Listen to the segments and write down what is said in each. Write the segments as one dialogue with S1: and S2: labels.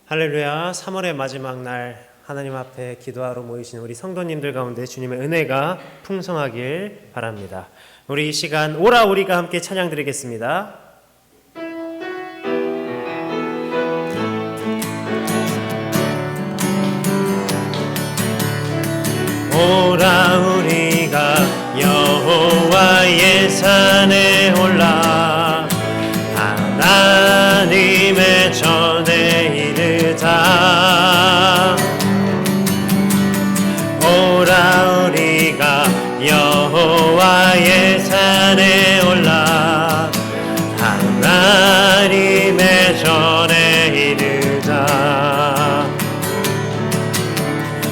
S1: 할렐루야. 3월의 마지막 날 하나님 앞에 기도하러 모이신 우리 성도님들 가운데 주님의 은혜가 풍성하길 바랍니다. 우리 이 시간 오라 우리가 함께 찬양 드리겠습니다. 오라 우리가 여호와의 산에 올라 하나님의 전에 이르자. 오라 우리가 여호와의 산에 올라 하나님의 전에 이르자.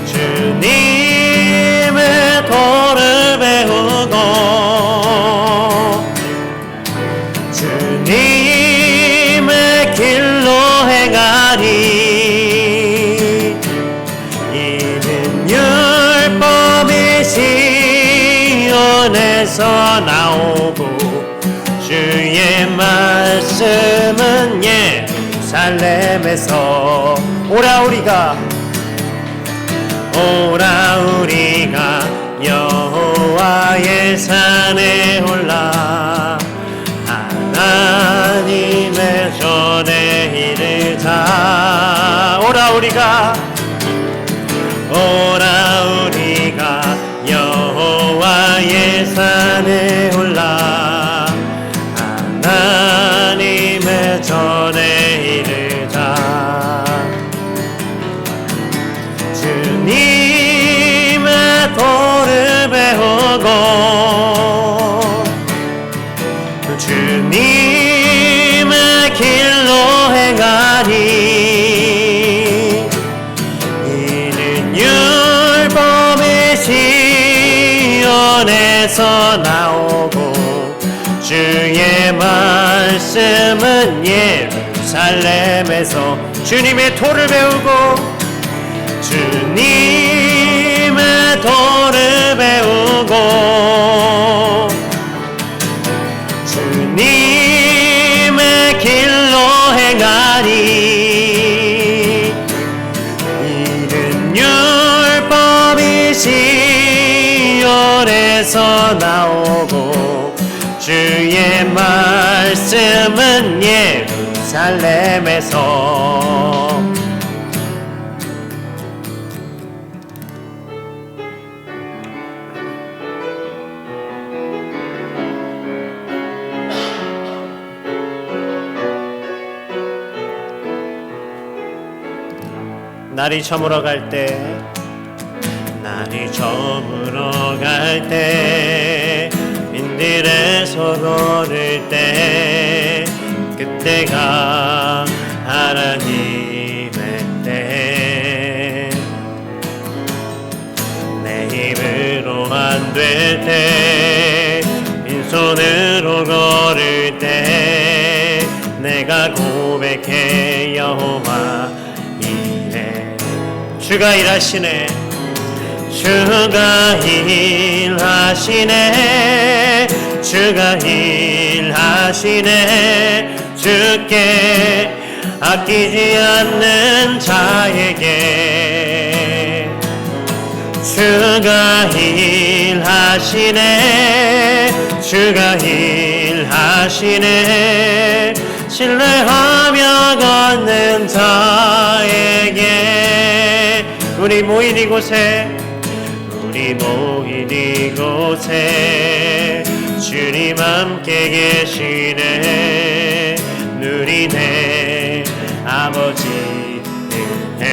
S1: 주님의 도를 배우고 주님의 길로 행하니 이는 율법이 시온에서 나오고 주의 말씀은 예루살렘에서 오라 우리가 여호와의 산에 올라 하나님의 전에 이르자. 오라 우리가 여호와의 산에 올라 하나님의 전에 이르자. 주님의 도를 배우고 주님의 길로 행하니 이는 율법이 시온에서 나오고 주의 말씀은 예루살렘에서 주님의 도를 배우고 주님의 도를 배우고 주님의 길로 행하니 이는 율법이 시온에서 나오고 주의 말씀은 예루살렘에서. 날이 저물어 갈 때 인들에서 걸을 때 그때가 하나님의 때. 내 힘으로 안 될 때 빈손으로 걸을 때 내가 고백해 여호와 주가 일하시네. 주가 일하시네. 주께 아끼지 않는 자에게 주가 일하시네. 신뢰하며 걷는 자에게 우리 모인 이곳에 주님 함께 계시네. 누리네 아버지 은혜.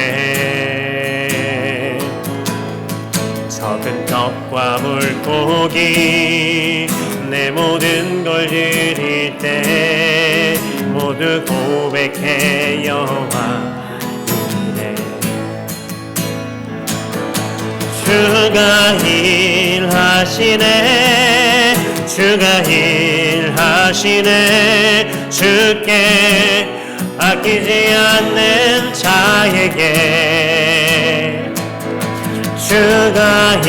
S1: 적은 떡과 물고기 내 모든 걸 드릴 때 모두 고백해 여호와 주가 일하시네. 주께 아끼지 않는 자에게 주가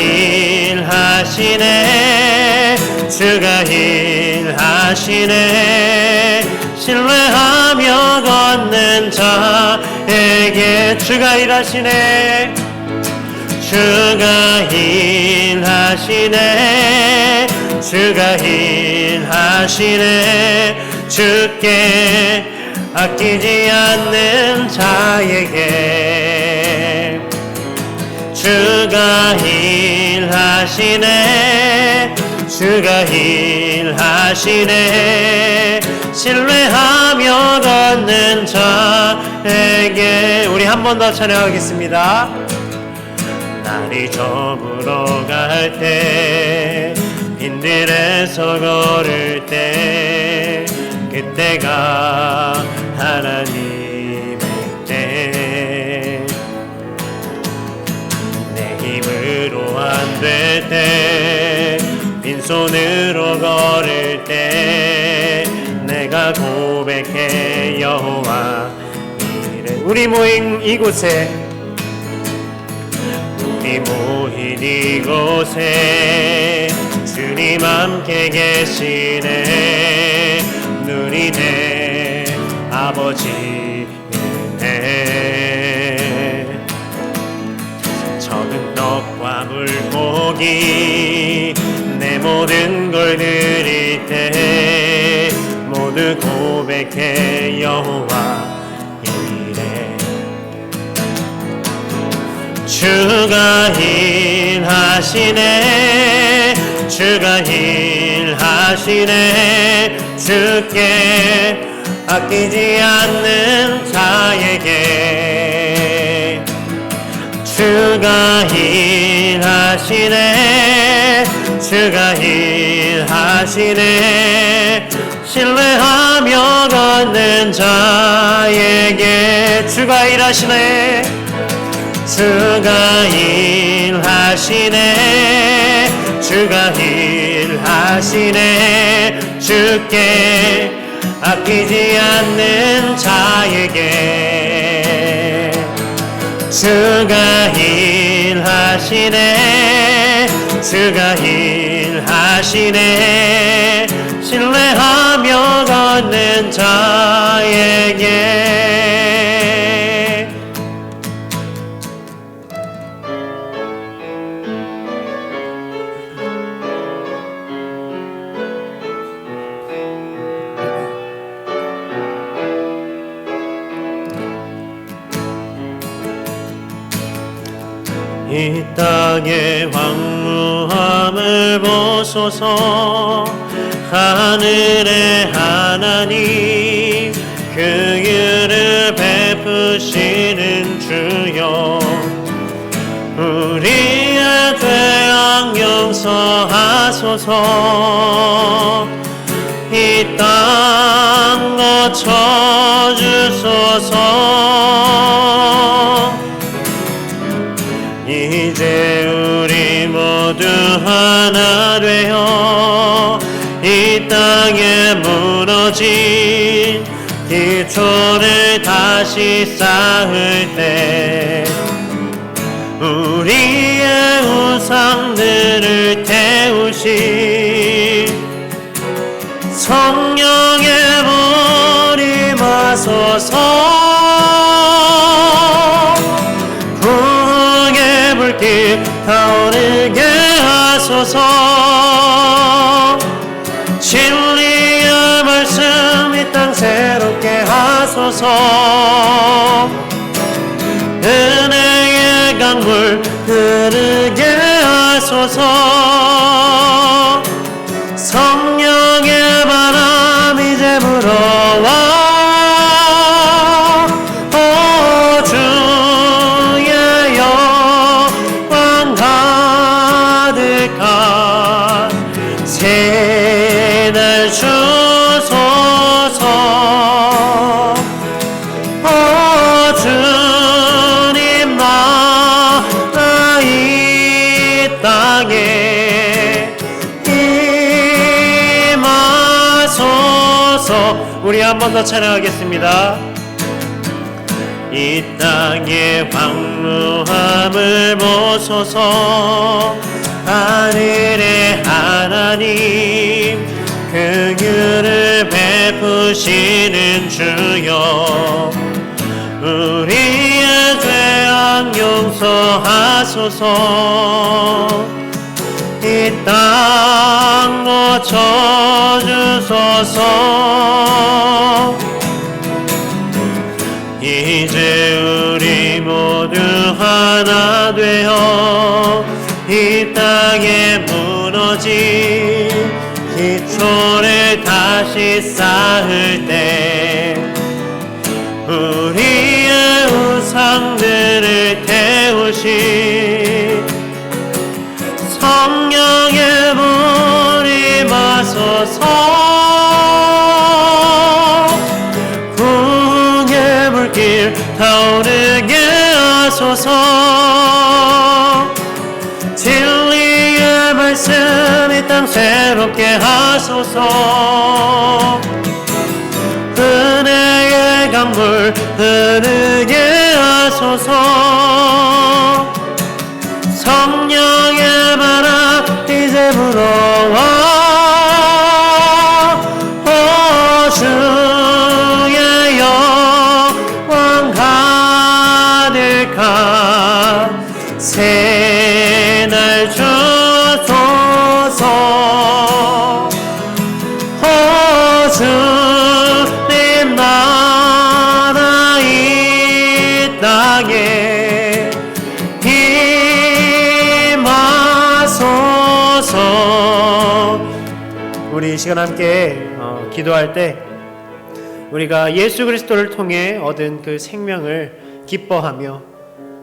S1: 일하시네. 신뢰하며 걷는 자에게 저에게 주가 일하시네. 주가 일하시네. 주가 일하시네. 주께 아끼지 않는 자에게 주가 일하시네. 주가 일하시네. 신뢰하며 걷는 자에게. 우리 한 번 더 찬양하겠습니다. 날이 저물어 갈 때, 빈들에서 걸을 때, 그때가 하나님의 때. 내 힘으로 안 될 때, 빈손으로 걸을 때, 내가 고백해 여호와 이래. 우리 모인 이곳에, 우리 모인 이곳에 주님 함께 계시네. 누리네 아버지 은혜. 적은 떡과 물고기 내 모든 걸 드릴 때 모두 고백해 여호와 이래. 주가 일하시네. 주가 일하시네. 주께 아끼지 않는 자에게 주가 일하시네. 주가 일하시네. 신뢰하며 걷는 자에게 주가 일하시네. 주가 일하시네. 주가 일하시네. 주께 아끼지 않는 자에게 주가 일하시네. 주가 일하시네. 신뢰하며 걷는 자에게. 이 땅의 황무함을 보소서. 하늘의 하나님 긍휼을 베푸시는 주여. 우리의 죄악 용서하소서. 이 땅 고쳐주소서. 이제 우리 모두 하나 되어 이 땅에 무너진 기초를 다시 쌓을 때 우리의 우상들을 태우신 성령의 불이 마소서. 불길 타오르게 하소서. 진리의 말씀 이 땅 새롭게 하소서. 은혜의 강물 흐르게 하소서. 성령의 바람 이제 불어와. 새날 주소서. 주님 나 이 땅에 임하소서. 우리 한 번 더 찬양하겠습니다. 이 땅의 황무함을 보소서. 하늘의 하나님 긍휼을 베푸시는 주여. 우리의 용서하소서. 이 땅 고쳐주소서. 이제 우리 모두 하나 되어 이 땅에 무너진 기초를 다시 쌓을 때 우리의 우상들을 태우시 성령의 불이 마소서. 구원의 물길 타오르게 하소서. 진리의 말씀 이 땅 새롭게 하소서. 은혜의 강물 흐르게 하소서. 성령의 바람 이제 불어와. 오 주의 영광 가득한 새날 주소서. 오 주님 나라 이 땅에 임하소서. 우리 이 시간 함께 기도할 때 우리가 예수 그리스도를 통해 얻은 그 생명을 기뻐하며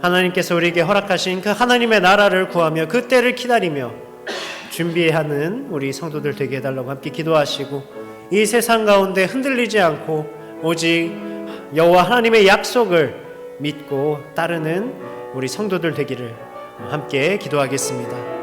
S1: 하나님께서 우리에게 허락하신 그 하나님의 나라를 구하며 그 때를 기다리며 준비하는 우리 성도들 되게 해달라고 함께 기도하시고, 이 세상 가운데 흔들리지 않고 오직 여호와 하나님의 약속을 믿고 따르는 우리 성도들 되기를 함께 기도하겠습니다.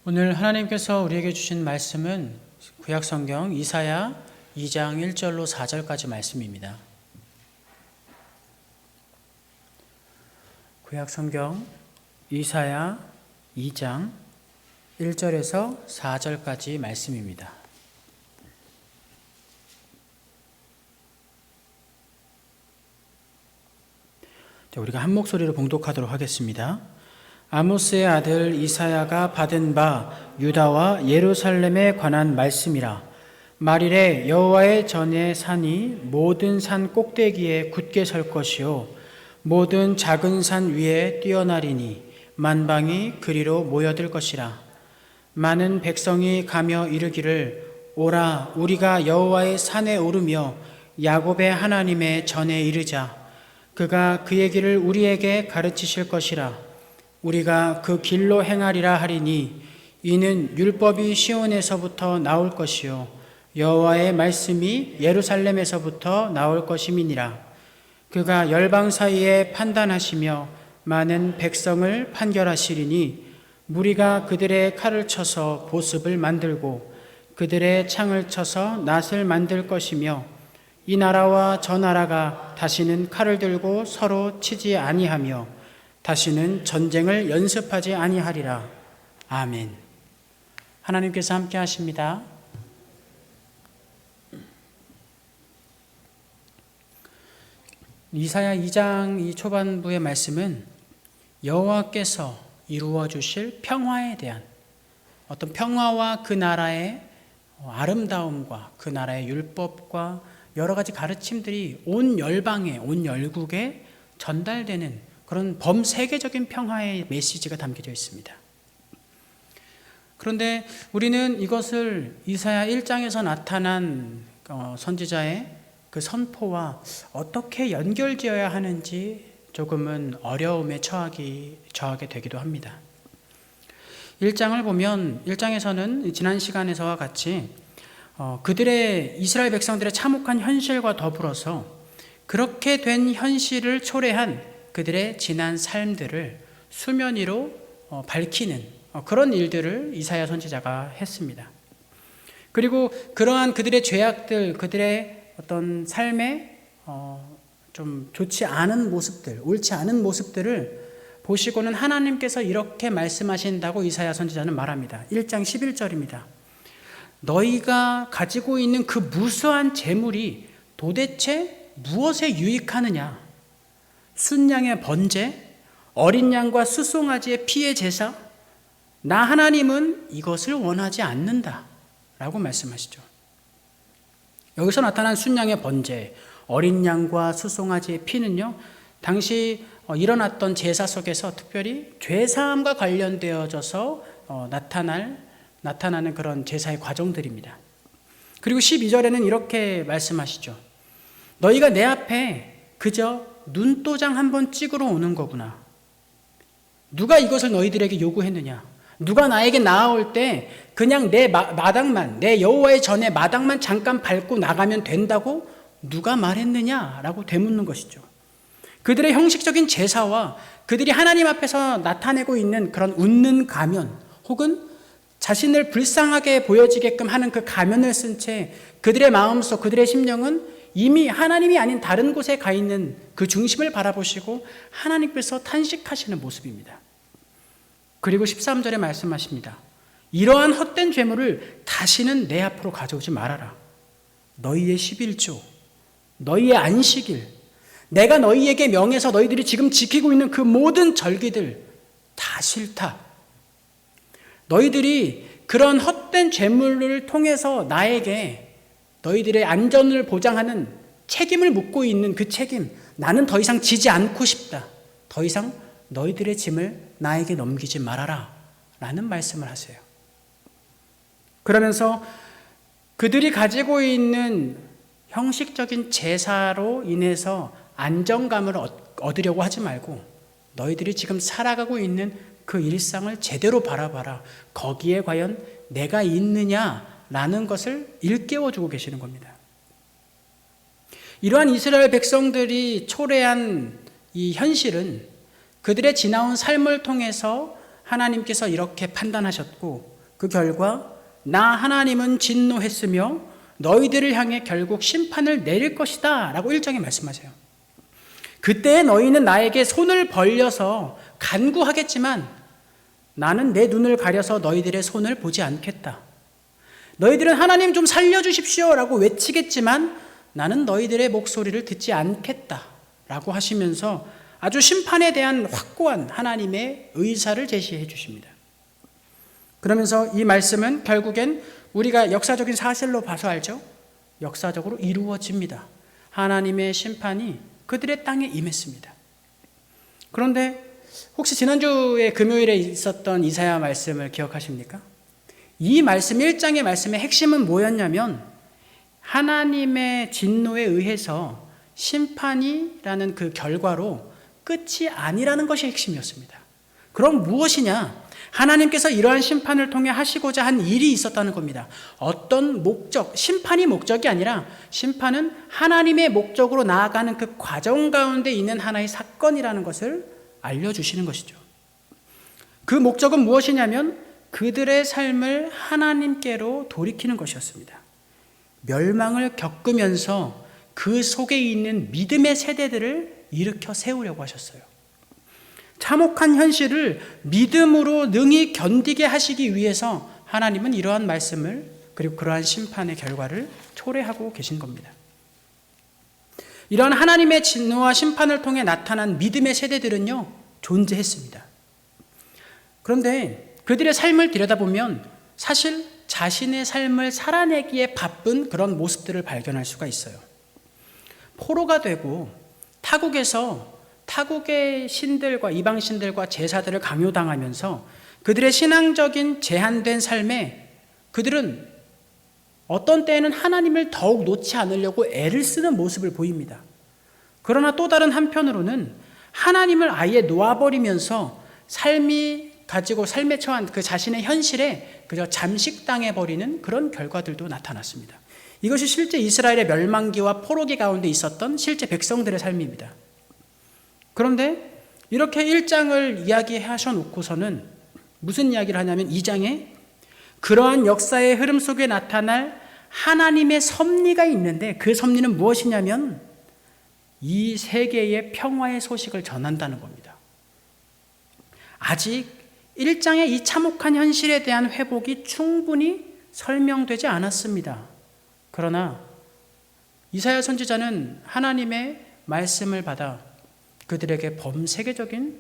S2: 오늘 하나님께서 우리에게 주신 말씀은 구약성경 이사야 2장 1절로 4절까지 말씀입니다. 구약성경 이사야 2장 1절에서 4절까지 말씀입니다. 우리가 한 목소리로 봉독하도록 하겠습니다. 아모스의 아들 이사야가 받은 바 유다와 예루살렘에 관한 말씀이라. 말일에 여호와의 전의 산이 모든 산 꼭대기에 굳게 설 것이요 모든 작은 산 위에 뛰어나리니 만방이 그리로 모여들 것이라. 많은 백성이 가며 이르기를 오라 우리가 여호와의 산에 오르며 야곱의 하나님의 전에 이르자. 그가 그의 길을 우리에게 가르치실 것이라. 우리가 그 길로 행하리라 하리니 이는 율법이 시온에서부터 나올 것이요 여호와의 말씀이 예루살렘에서부터 나올 것임이니라. 그가 열방 사이에 판단하시며 많은 백성을 판결하시리니 무리가 그들의 칼을 쳐서 보습을 만들고 그들의 창을 쳐서 낫을 만들 것이며 이 나라와 저 나라가 다시는 칼을 들고 서로 치지 아니하며 다시는 전쟁을 연습하지 아니하리라. 아멘. 하나님께서 함께 하십니다. 이사야 2장 이 초반부의 말씀은 여호와께서 이루어 주실 평화에 대한 어떤 평화와 그 나라의 아름다움과 그 나라의 율법과 여러 가지 가르침들이 온 열방에, 온 열국에 전달되는 그런 범세계적인 평화의 메시지가 담겨져 있습니다. 그런데 우리는 이것을 이사야 1장에서 나타난 선지자의 그 선포와 어떻게 연결지어야 하는지 조금은 어려움에 처하게 되기도 합니다. 1장을 보면 1장에서는 지난 시간에서와 같이 그들의 이스라엘 백성들의 참혹한 현실과 더불어서 그렇게 된 현실을 초래한 그들의 지난 삶들을 수면 위로 밝히는 그런 일들을 이사야 선지자가 했습니다. 그리고 그러한 그들의 죄악들, 그들의 어떤 삶에 좀 좋지 않은 모습들, 옳지 않은 모습들을 보시고는 하나님께서 이렇게 말씀하신다고 이사야 선지자는 말합니다. 1장 11절입니다. 너희가 가지고 있는 그 무수한 재물이 도대체 무엇에 유익하느냐? 순양의 번제, 어린 양과 수송아지의 피의 제사, 나 하나님은 이것을 원하지 않는다 라고 말씀하시죠. 여기서 나타난 순양의 번제, 어린 양과 수송아지의 피는요, 당시 일어났던 제사 속에서 특별히 죄사함과 관련되어져서 나타나는 그런 제사의 과정들입니다. 그리고 12절에는 이렇게 말씀하시죠. 너희가 내 앞에 그저 눈도장 한번 찍으러 오는 거구나. 누가 이것을 너희들에게 요구했느냐? 누가 나에게 나아올 때 그냥 내 마당만, 내 여호와의 전에 마당만 잠깐 밟고 나가면 된다고 누가 말했느냐라고 되묻는 것이죠. 그들의 형식적인 제사와 그들이 하나님 앞에서 나타내고 있는 그런 웃는 가면, 혹은 자신을 불쌍하게 보여지게끔 하는 그 가면을 쓴 채 그들의 마음속, 그들의 심령은 이미 하나님이 아닌 다른 곳에 가 있는 그 중심을 바라보시고 하나님께서 탄식하시는 모습입니다. 그리고 13절에 말씀하십니다. 이러한 헛된 죄물을 다시는 내 앞으로 가져오지 말아라. 너희의 11조, 너희의 안식일, 내가 너희에게 명해서 너희들이 지금 지키고 있는 그 모든 절기들 다 싫다. 너희들이 그런 헛된 죄물을 통해서 나에게 너희들의 안전을 보장하는 책임을 묻고 있는 그 책임, 나는 더 이상 지지 않고 싶다. 더 이상 너희들의 짐을 나에게 넘기지 말아라 라는 말씀을 하세요. 그러면서 그들이 가지고 있는 형식적인 제사로 인해서 안정감을 얻으려고 하지 말고 너희들이 지금 살아가고 있는 그 일상을 제대로 바라봐라. 거기에 과연 내가 있느냐라는 것을 일깨워 주고 계시는 겁니다. 이러한 이스라엘 백성들이 초래한 이 현실은 그들의 지나온 삶을 통해서 하나님께서 이렇게 판단하셨고, 그 결과 나 하나님은 진노했으며 너희들을 향해 결국 심판을 내릴 것이다 라고 1장에 말씀하세요. 그때 너희는 나에게 손을 벌려서 간구하겠지만 나는 내 눈을 가려서 너희들의 손을 보지 않겠다. 너희들은 하나님 좀 살려주십시오 라고 외치겠지만 나는 너희들의 목소리를 듣지 않겠다 라고 하시면서 아주 심판에 대한 확고한 하나님의 의사를 제시해 주십니다. 그러면서 이 말씀은 결국엔 우리가 역사적인 사실로 봐서 알죠? 역사적으로 이루어집니다. 하나님의 심판이 그들의 땅에 임했습니다. 그런데 혹시 지난주에 금요일에 있었던 이사야 말씀을 기억하십니까? 이 말씀 1장의 말씀의 핵심은 뭐였냐면 하나님의 진노에 의해서 심판이라는 그 결과로 끝이 아니라는 것이 핵심이었습니다. 그럼 무엇이냐? 하나님께서 이러한 심판을 통해 하시고자 한 일이 있었다는 겁니다. 어떤 목적, 심판이 목적이 아니라 심판은 하나님의 목적으로 나아가는 그 과정 가운데 있는 하나의 사건이라는 것을 알려주시는 것이죠. 그 목적은 무엇이냐면 그들의 삶을 하나님께로 돌이키는 것이었습니다. 멸망을 겪으면서 그 속에 있는 믿음의 세대들을 일으켜 세우려고 하셨어요. 참혹한 현실을 믿음으로 능히 견디게 하시기 위해서 하나님은 이러한 말씀을, 그리고 그러한 심판의 결과를 초래하고 계신 겁니다. 이러한 하나님의 진노와 심판을 통해 나타난 믿음의 세대들은요, 존재했습니다. 그런데 그들의 삶을 들여다보면 사실 자신의 삶을 살아내기에 바쁜 그런 모습들을 발견할 수가 있어요. 포로가 되고 타국의 신들과 이방 신들과 제사들을 강요당하면서 그들의 신앙적인 제한된 삶에 그들은 어떤 때에는 하나님을 더욱 놓지 않으려고 애를 쓰는 모습을 보입니다. 그러나 또 다른 한편으로는 하나님을 아예 놓아버리면서 삶에 처한 그 자신의 현실에 그저 잠식당해버리는 그런 결과들도 나타났습니다. 이것이 실제 이스라엘의 멸망기와 포로기 가운데 있었던 실제 백성들의 삶입니다. 그런데 이렇게 1장을 이야기하셔 놓고서는 무슨 이야기를 하냐면 2장에 그러한 역사의 흐름 속에 나타날 하나님의 섭리가 있는데 그 섭리는 무엇이냐면 이 세계의 평화의 소식을 전한다는 겁니다. 아직 1장의 이 참혹한 현실에 대한 회복이 충분히 설명되지 않았습니다. 그러나 이사야 선지자는 하나님의 말씀을 받아 그들에게 범세계적인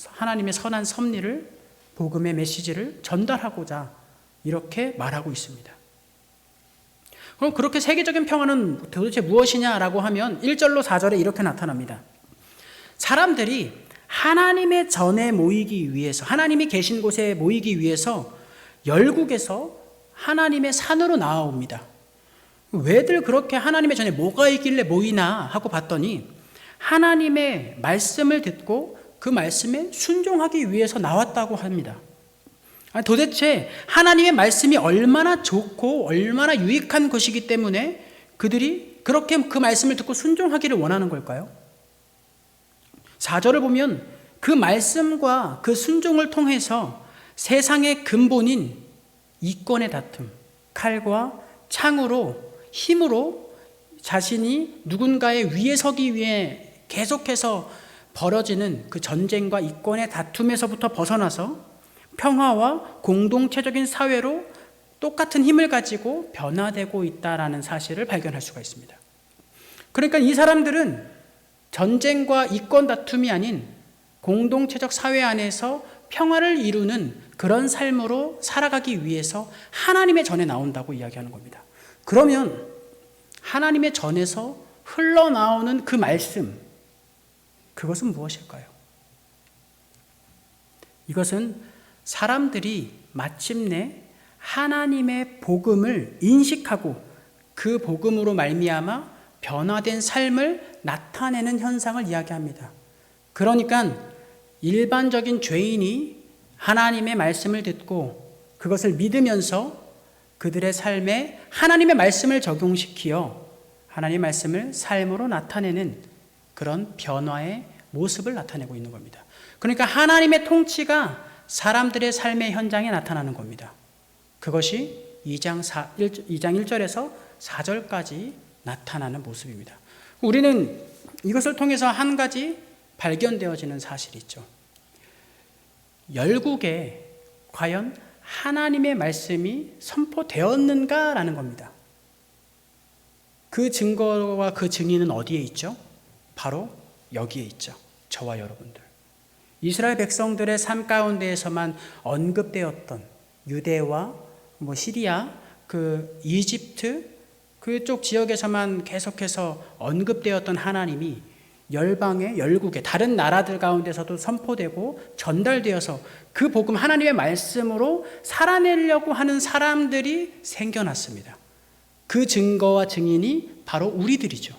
S2: 하나님의 선한 섭리를, 복음의 메시지를 전달하고자 이렇게 말하고 있습니다. 그럼 그렇게 세계적인 평화는 도대체 무엇이냐라고 하면 1절로 4절에 이렇게 나타납니다. 사람들이 하나님의 전에 모이기 위해서, 하나님이 계신 곳에 모이기 위해서 열국에서 하나님의 산으로 나아옵니다. 왜들 그렇게 하나님의 전에 뭐가 있길래 모이나 하고 봤더니 하나님의 말씀을 듣고 그 말씀에 순종하기 위해서 나왔다고 합니다. 도대체 하나님의 말씀이 얼마나 좋고 얼마나 유익한 것이기 때문에 그들이 그렇게 그 말씀을 듣고 순종하기를 원하는 걸까요? 4절을 보면 그 말씀과 그 순종을 통해서 세상의 근본인 이권의 다툼, 칼과 창으로, 힘으로 자신이 누군가의 위에 서기 위해 계속해서 벌어지는 그 전쟁과 이권의 다툼에서부터 벗어나서 평화와 공동체적인 사회로 똑같은 힘을 가지고 변화되고 있다는 사실을 발견할 수가 있습니다. 그러니까 이 사람들은 전쟁과 이권 다툼이 아닌 공동체적 사회 안에서 평화를 이루는 그런 삶으로 살아가기 위해서 하나님의 전에 나온다고 이야기하는 겁니다. 그러면 하나님의 전에서 흘러나오는 그 말씀, 그것은 무엇일까요? 이것은 사람들이 마침내 하나님의 복음을 인식하고 그 복음으로 말미암아 변화된 삶을 나타내는 현상을 이야기합니다. 그러니까 일반적인 죄인이 하나님의 말씀을 듣고 그것을 믿으면서 그들의 삶에 하나님의 말씀을 적용시키어 하나님의 말씀을 삶으로 나타내는 그런 변화의 모습을 나타내고 있는 겁니다. 그러니까 하나님의 통치가 사람들의 삶의 현장에 나타나는 겁니다. 그것이 2장 1절에서 4절까지 나타나는 모습입니다. 우리는 이것을 통해서 한 가지 발견되어지는 사실이 있죠. 열국에 과연 하나님의 말씀이 선포되었는가라는 겁니다. 그 증거와 그 증인은 어디에 있죠? 바로 여기에 있죠. 저와 여러분들. 이스라엘 백성들의 삶 가운데에서만 언급되었던 유대와 시리아, 그 이집트 그쪽 지역에서만 계속해서 언급되었던 하나님이 열방의 열국의 다른 나라들 가운데서도 선포되고 전달되어서 그 복음 하나님의 말씀으로 살아내려고 하는 사람들이 생겨났습니다. 그 증거와 증인이 바로 우리들이죠.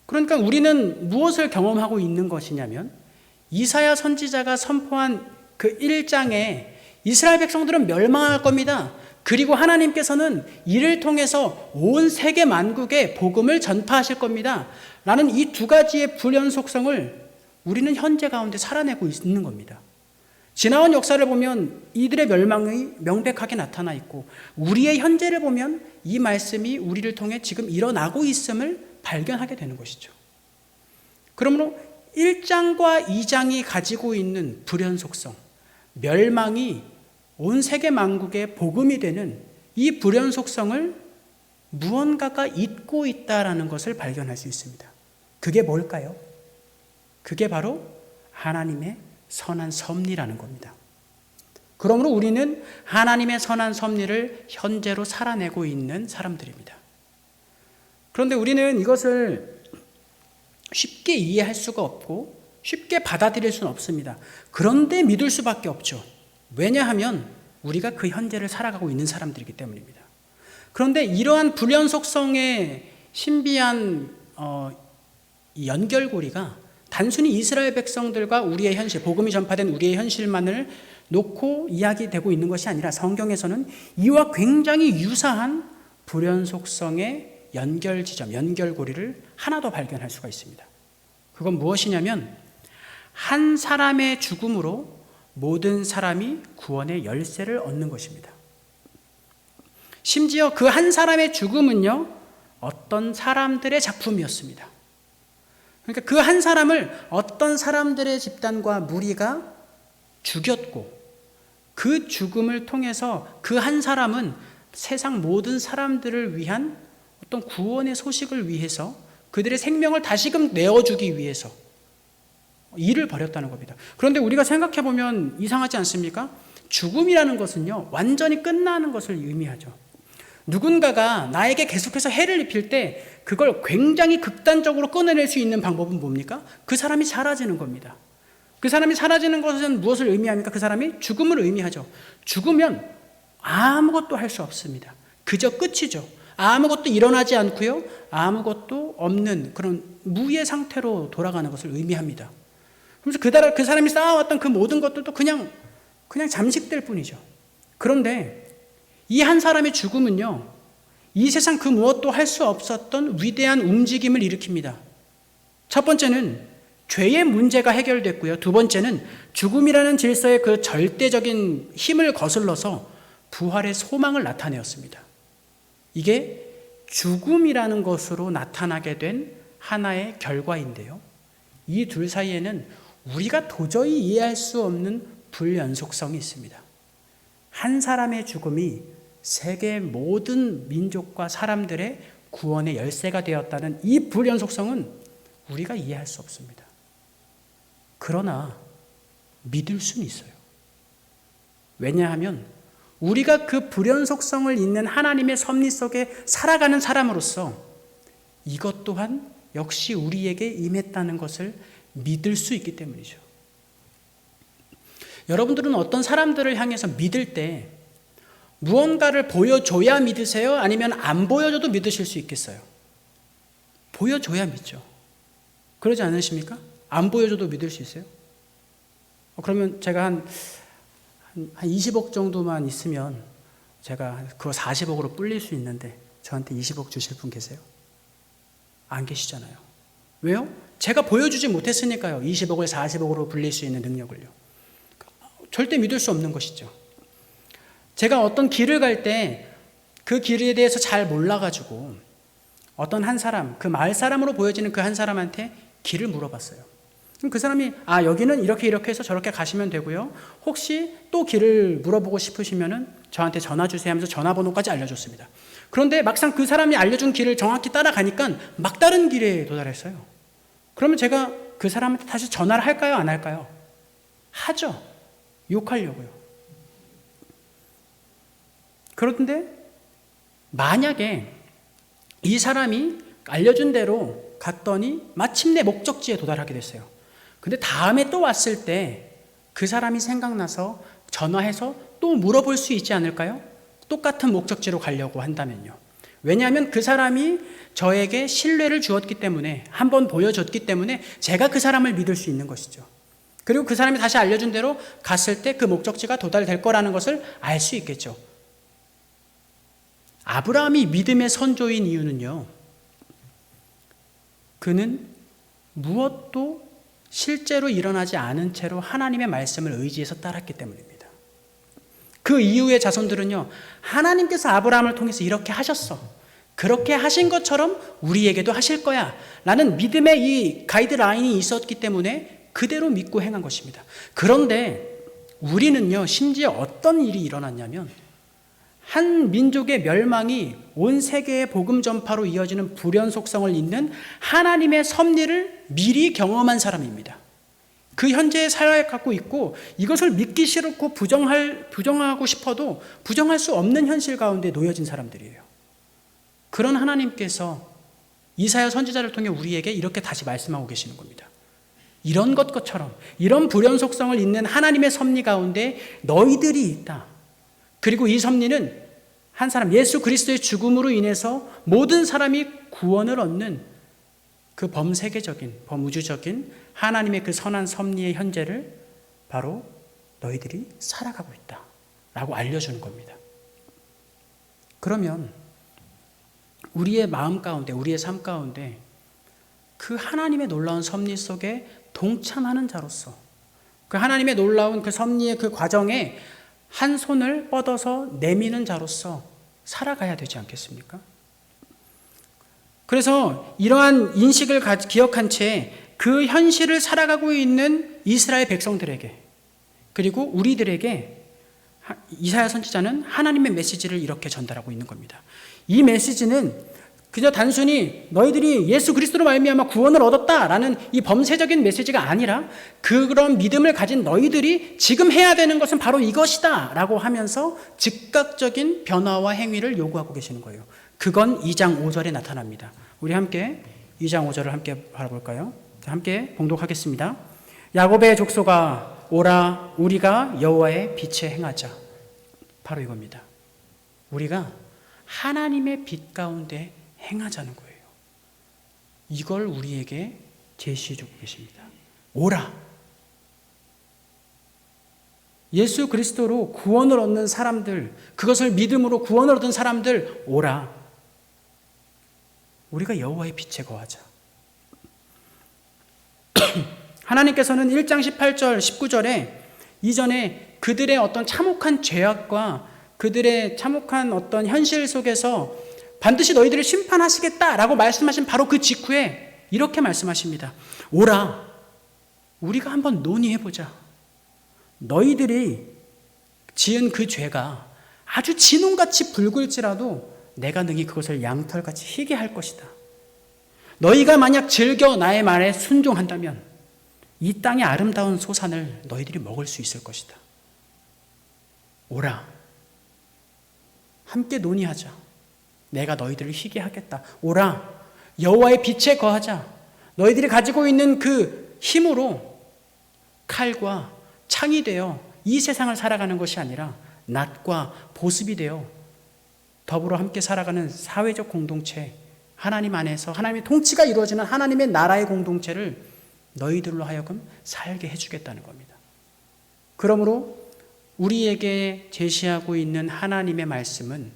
S2: 그러니까 우리는 무엇을 경험하고 있는 것이냐면 이사야 선지자가 선포한 그 1장에 이스라엘 백성들은 멸망할 겁니다. 그리고 하나님께서는 이를 통해서 온 세계 만국에 복음을 전파하실 겁니다. 라는 이 두 가지의 불연속성을 우리는 현재 가운데 살아내고 있는 겁니다. 지나온 역사를 보면 이들의 멸망이 명백하게 나타나 있고 우리의 현재를 보면 이 말씀이 우리를 통해 지금 일어나고 있음을 발견하게 되는 것이죠. 그러므로 1장과 2장이 가지고 있는 불연속성, 멸망이 온 세계 만국의 복음이 되는 이 불연속성을 무언가가 잇고 있다라는 것을 발견할 수 있습니다. 그게 뭘까요? 그게 바로 하나님의 선한 섭리라는 겁니다. 그러므로 우리는 하나님의 선한 섭리를 현재로 살아내고 있는 사람들입니다. 그런데 우리는 이것을 쉽게 이해할 수가 없고 쉽게 받아들일 수는 없습니다. 그런데 믿을 수밖에 없죠. 왜냐하면 우리가 그 현재를 살아가고 있는 사람들이기 때문입니다. 그런데 이러한 불연 속성의 신비한 이 연결고리가 단순히 이스라엘 백성들과 우리의 현실, 복음이 전파된 우리의 현실만을 놓고 이야기되고 있는 것이 아니라 성경에서는 이와 굉장히 유사한 불연 속성의 연결 지점, 연결고리를 하나 더 발견할 수가 있습니다. 그건 무엇이냐면 한 사람의 죽음으로 모든 사람이 구원의 열쇠를 얻는 것입니다. 심지어 그 한 사람의 죽음은요, 어떤 사람들의 작품이었습니다. 그러니까 그 한 사람을 어떤 사람들의 집단과 무리가 죽였고, 그 죽음을 통해서 그 한 사람은 세상 모든 사람들을 위한 어떤 구원의 소식을 위해서 그들의 생명을 다시금 내어주기 위해서 일을 벌였다는 겁니다. 그런데 우리가 생각해 보면 이상하지 않습니까? 죽음이라는 것은요, 완전히 끝나는 것을 의미하죠. 누군가가 나에게 계속해서 해를 입힐 때 그걸 굉장히 극단적으로 끊어낼 수 있는 방법은 뭡니까? 그 사람이 사라지는 겁니다. 그 사람이 사라지는 것은 무엇을 의미합니까? 그 사람이 죽음을 의미하죠. 죽으면 아무것도 할 수 없습니다. 그저 끝이죠. 아무것도 일어나지 않고요, 아무것도 없는 그런 무의 상태로 돌아가는 것을 의미합니다. 그러면서 그 사람이 쌓아왔던 그 모든 것들도 그냥 잠식될 뿐이죠. 그런데 이 한 사람의 죽음은요, 이 세상 그 무엇도 할 수 없었던 위대한 움직임을 일으킵니다. 첫 번째는 죄의 문제가 해결됐고요. 두 번째는 죽음이라는 질서의 그 절대적인 힘을 거슬러서 부활의 소망을 나타내었습니다. 이게 죽음이라는 것으로 나타나게 된 하나의 결과인데요. 이 둘 사이에는 우리가 도저히 이해할 수 없는 불연속성이 있습니다. 한 사람의 죽음이 세계 모든 민족과 사람들의 구원의 열쇠가 되었다는 이 불연속성은 우리가 이해할 수 없습니다. 그러나 믿을 수는 있어요. 왜냐하면 우리가 그 불연속성을 잇는 하나님의 섭리 속에 살아가는 사람으로서 이것 또한 역시 우리에게 임했다는 것을 믿을 수 있기 때문이죠. 여러분들은 어떤 사람들을 향해서 믿을 때 무언가를 보여줘야 믿으세요? 아니면 안 보여줘도 믿으실 수 있겠어요? 보여줘야 믿죠. 그러지 않으십니까? 안 보여줘도 믿을 수 있어요? 그러면 제가 한 20억 정도만 있으면 제가 그거 40억으로 불릴 수 있는데 저한테 20억 주실 분 계세요? 안 계시잖아요. 왜요? 제가 보여주지 못했으니까요. 20억을 40억으로 불릴 수 있는 능력을요. 절대 믿을 수 없는 것이죠. 제가 어떤 길을 갈 때 그 길에 대해서 잘 몰라가지고 어떤 한 사람, 그 마을 사람으로 보여지는 그 한 사람한테 길을 물어봤어요. 그 사람이 여기는 이렇게 해서 저렇게 가시면 되고요. 혹시 또 길을 물어보고 싶으시면은 저한테 전화 주세요 하면서 전화번호까지 알려줬습니다. 그런데 막상 그 사람이 알려준 길을 정확히 따라가니까 막다른 길에 도달했어요. 그러면 제가 그 사람한테 다시 전화를 할까요? 안 할까요? 하죠. 욕하려고요. 그런데 만약에 이 사람이 알려준 대로 갔더니 마침내 목적지에 도달하게 됐어요. 근데 다음에 또 왔을 때 그 사람이 생각나서 전화해서 또 물어볼 수 있지 않을까요? 똑같은 목적지로 가려고 한다면요. 왜냐하면 그 사람이 저에게 신뢰를 주었기 때문에, 한번 보여줬기 때문에 제가 그 사람을 믿을 수 있는 것이죠. 그리고 그 사람이 다시 알려준 대로 갔을 때 그 목적지가 도달될 거라는 것을 알 수 있겠죠. 아브라함이 믿음의 선조인 이유는요, 그는 무엇도 실제로 일어나지 않은 채로 하나님의 말씀을 의지해서 따랐기 때문입니다. 그 이후의 자손들은요, 하나님께서 아브라함을 통해서 이렇게 하셨어, 그렇게 하신 것처럼 우리에게도 하실 거야 라는 믿음의 이 가이드라인이 있었기 때문에 그대로 믿고 행한 것입니다. 그런데 우리는요, 심지어 어떤 일이 일어났냐면 한 민족의 멸망이 온 세계의 복음 전파로 이어지는 불연 속성을 잇는 하나님의 섭리를 미리 경험한 사람입니다. 그 현재의 사역을 갖고 있고 이것을 믿기 싫고 부정하고 싶어도 부정할 수 없는 현실 가운데 놓여진 사람들이에요. 그런 하나님께서 이사야 선지자를 통해 우리에게 이렇게 다시 말씀하고 계시는 겁니다. 이런 것처럼 이런 불연 속성을 잇는 하나님의 섭리 가운데 너희들이 있다. 그리고 이 섭리는 한 사람 예수 그리스도의 죽음으로 인해서 모든 사람이 구원을 얻는 그 범세계적인 범우주적인 하나님의 그 선한 섭리의 현재를 바로 너희들이 살아가고 있다 라고 알려주는 겁니다. 그러면 우리의 마음 가운데 우리의 삶 가운데 그 하나님의 놀라운 섭리 속에 동참하는 자로서 그 하나님의 놀라운 그 섭리의 그 과정에 한 손을 뻗어서 내미는 자로서 살아가야 되지 않겠습니까? 그래서 이러한 인식을 기억한 채 그 현실을 살아가고 있는 이스라엘 백성들에게 그리고 우리들에게 이사야 선지자는 하나님의 메시지를 이렇게 전달하고 있는 겁니다. 이 메시지는 그저 단순히 너희들이 예수 그리스도로 말미암아 구원을 얻었다라는 이 범세적인 메시지가 아니라 그런 믿음을 가진 너희들이 지금 해야 되는 것은 바로 이것이다 라고 하면서 즉각적인 변화와 행위를 요구하고 계시는 거예요. 그건 2장 5절에 나타납니다. 우리 함께 2장 5절을 함께 바라볼까요? 함께 봉독하겠습니다. 야곱의 족속아 오라 우리가 여호와의 빛에 행하자. 바로 이겁니다. 우리가 하나님의 빛 가운데 행하자는 거예요. 이걸 우리에게 제시해주고 계십니다. 오라. 예수 그리스도로 구원을 얻는 사람들, 그것을 믿음으로 구원을 얻은 사람들 오라. 우리가 여호와의 빛에 거하자. 하나님께서는 1장 18절 19절에 이전에 그들의 어떤 참혹한 죄악과 그들의 참혹한 어떤 현실 속에서 반드시 너희들을 심판하시겠다라고 말씀하신 바로 그 직후에 이렇게 말씀하십니다. 오라, 우리가 한번 논의해보자. 너희들이 지은 그 죄가 아주 진홍같이 붉을지라도 내가 능히 그것을 양털같이 희게 할 것이다. 너희가 만약 즐겨 나의 말에 순종한다면 이 땅의 아름다운 소산을 너희들이 먹을 수 있을 것이다. 오라, 함께 논의하자. 내가 너희들을 희게 하겠다. 오라, 여호와의 빛에 거하자. 너희들이 가지고 있는 그 힘으로 칼과 창이 되어 이 세상을 살아가는 것이 아니라 낫과 보습이 되어 더불어 함께 살아가는 사회적 공동체, 하나님 안에서 하나님의 통치가 이루어지는 하나님의 나라의 공동체를 너희들로 하여금 살게 해주겠다는 겁니다. 그러므로 우리에게 제시하고 있는 하나님의 말씀은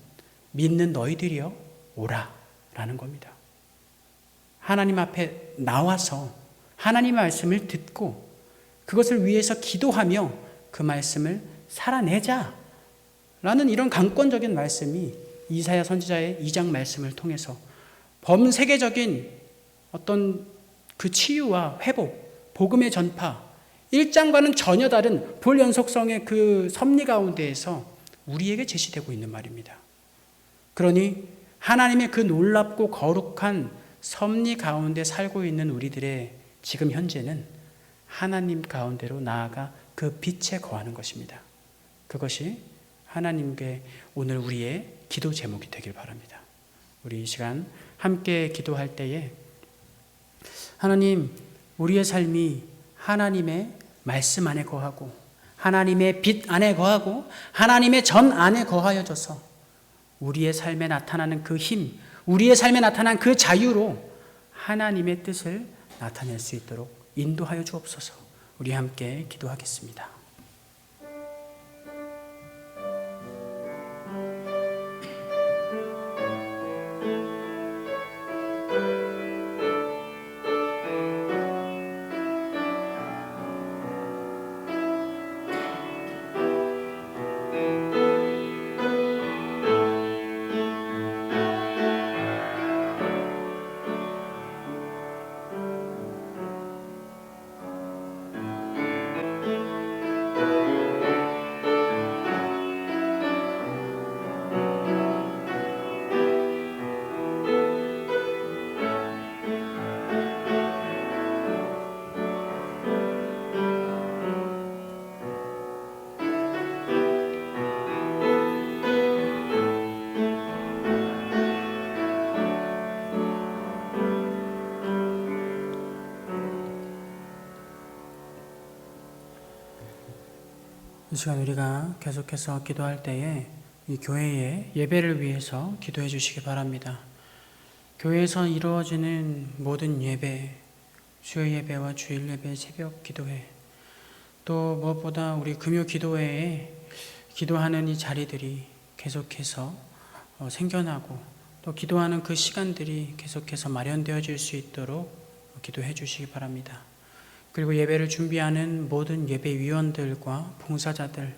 S2: 믿는 너희들이여 오라 라는 겁니다. 하나님 앞에 나와서 하나님의 말씀을 듣고 그것을 위해서 기도하며 그 말씀을 살아내자 라는 이런 강권적인 말씀이 이사야 선지자의 2장 말씀을 통해서 범세계적인 어떤 그 치유와 회복, 복음의 전파, 1장과는 전혀 다른 불연속성의 그 섭리 가운데에서 우리에게 제시되고 있는 말입니다. 그러니 하나님의 그 놀랍고 거룩한 섭리 가운데 살고 있는 우리들의 지금 현재는 하나님 가운데로 나아가 그 빛에 거하는 것입니다. 그것이 하나님께 오늘 우리의 기도 제목이 되길 바랍니다. 우리 이 시간 함께 기도할 때에 하나님, 우리의 삶이 하나님의 말씀 안에 거하고 하나님의 빛 안에 거하고 하나님의 전 안에 거하여져서 우리의 삶에 나타나는 그 힘, 우리의 삶에 나타난 그 자유로 하나님의 뜻을 나타낼 수 있도록 인도하여 주옵소서. 우리 함께 기도하겠습니다. 이 시간 우리가 계속해서 기도할 때에 이 교회의 예배를 위해서 기도해 주시기 바랍니다. 교회에서 이루어지는 모든 예배, 수요 예배와 주일 예배, 새벽 기도회, 또 무엇보다 우리 금요 기도회에 기도하는 이 자리들이 계속해서 생겨나고 또 기도하는 그 시간들이 계속해서 마련되어질 수 있도록 기도해 주시기 바랍니다. 그리고 예배를 준비하는 모든 예배위원들과 봉사자들,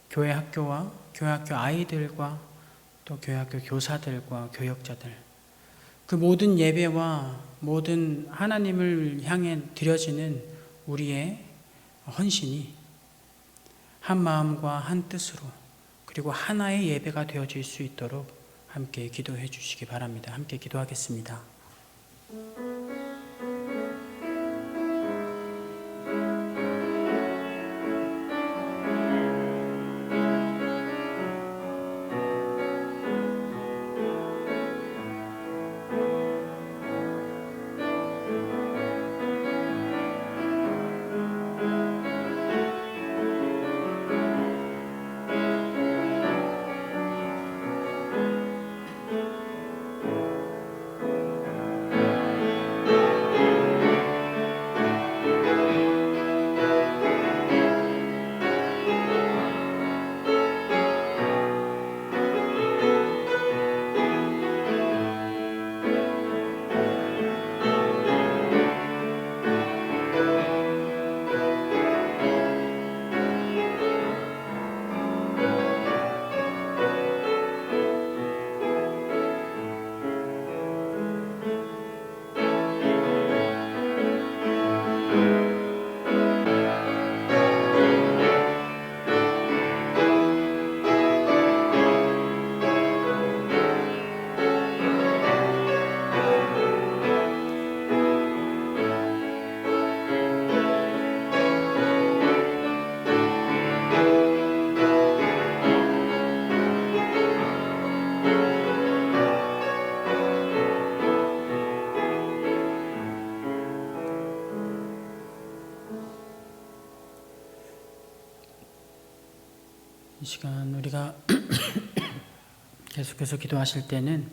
S2: 교회 학교와 교회 학교 아이들과 또 교회 학교 교사들과 교역자들, 그 모든 예배와 모든 하나님을 향해 드려지는 우리의 헌신이 한 마음과 한 뜻으로 그리고 하나의 예배가 되어질 수 있도록 함께 기도해 주시기 바랍니다. 함께 기도하겠습니다. 이 시간 우리가 계속해서 기도하실 때는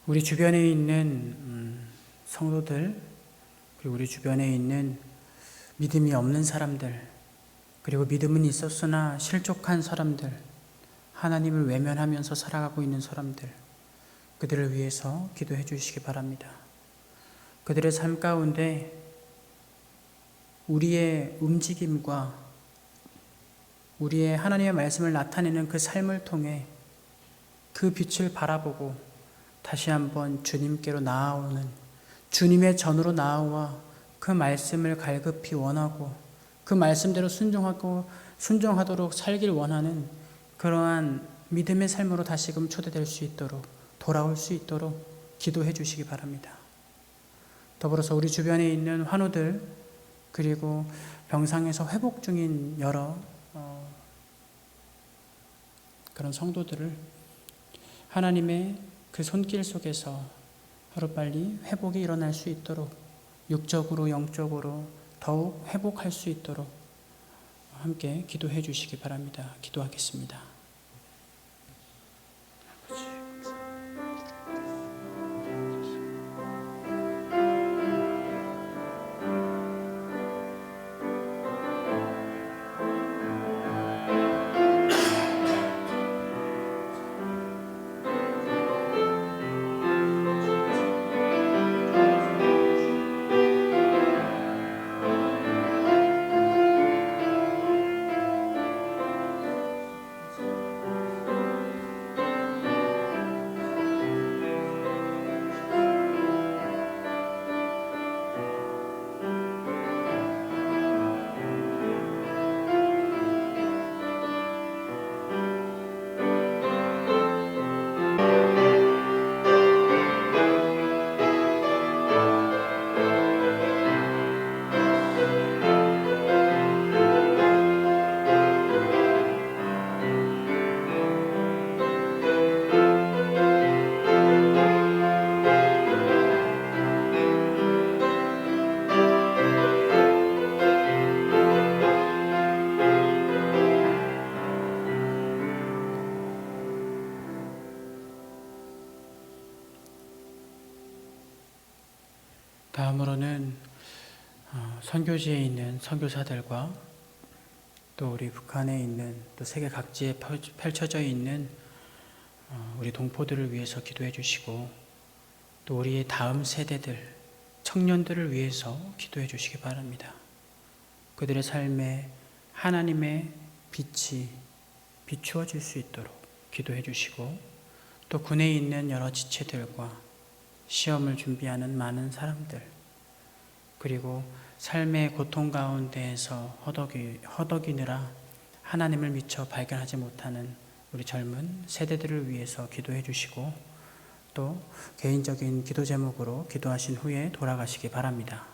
S2: 우리 주변에 있는 성도들, 그리고 우리 주변에 있는 믿음이 없는 사람들, 그리고 믿음은 있었으나 실족한 사람들, 하나님을 외면하면서 살아가고 있는 사람들, 그들을 위해서 기도해 주시기 바랍니다. 그들의 삶 가운데 우리의 움직임과 우리의 하나님의 말씀을 나타내는 그 삶을 통해 그 빛을 바라보고 다시 한번 주님께로 나아오는, 주님의 전으로 나아와 그 말씀을 갈급히 원하고 그 말씀대로 순종하도록 살길 원하는 그러한 믿음의 삶으로 다시금 초대될 수 있도록, 돌아올 수 있도록 기도해 주시기 바랍니다. 더불어서 우리 주변에 있는 환우들, 그리고 병상에서 회복 중인 여러 그런 성도들을 하나님의 그 손길 속에서 하루빨리 회복이 일어날 수 있도록, 육적으로 영적으로 더욱 회복할 수 있도록 함께 기도해 주시기 바랍니다. 기도하겠습니다. 다음으로는 선교지에 있는 선교사들과 또 우리 북한에 있는 또 세계 각지에 펼쳐져 있는 우리 동포들을 위해서 기도해 주시고 또 우리의 다음 세대들, 청년들을 위해서 기도해 주시기 바랍니다. 그들의 삶에 하나님의 빛이 비추어질 수 있도록 기도해 주시고 또 군에 있는 여러 지체들과 시험을 준비하는 많은 사람들 그리고 삶의 고통 가운데에서 허덕이느라 하나님을 미처 발견하지 못하는 우리 젊은 세대들을 위해서 기도해 주시고 또 개인적인 기도 제목으로 기도하신 후에 돌아가시기 바랍니다.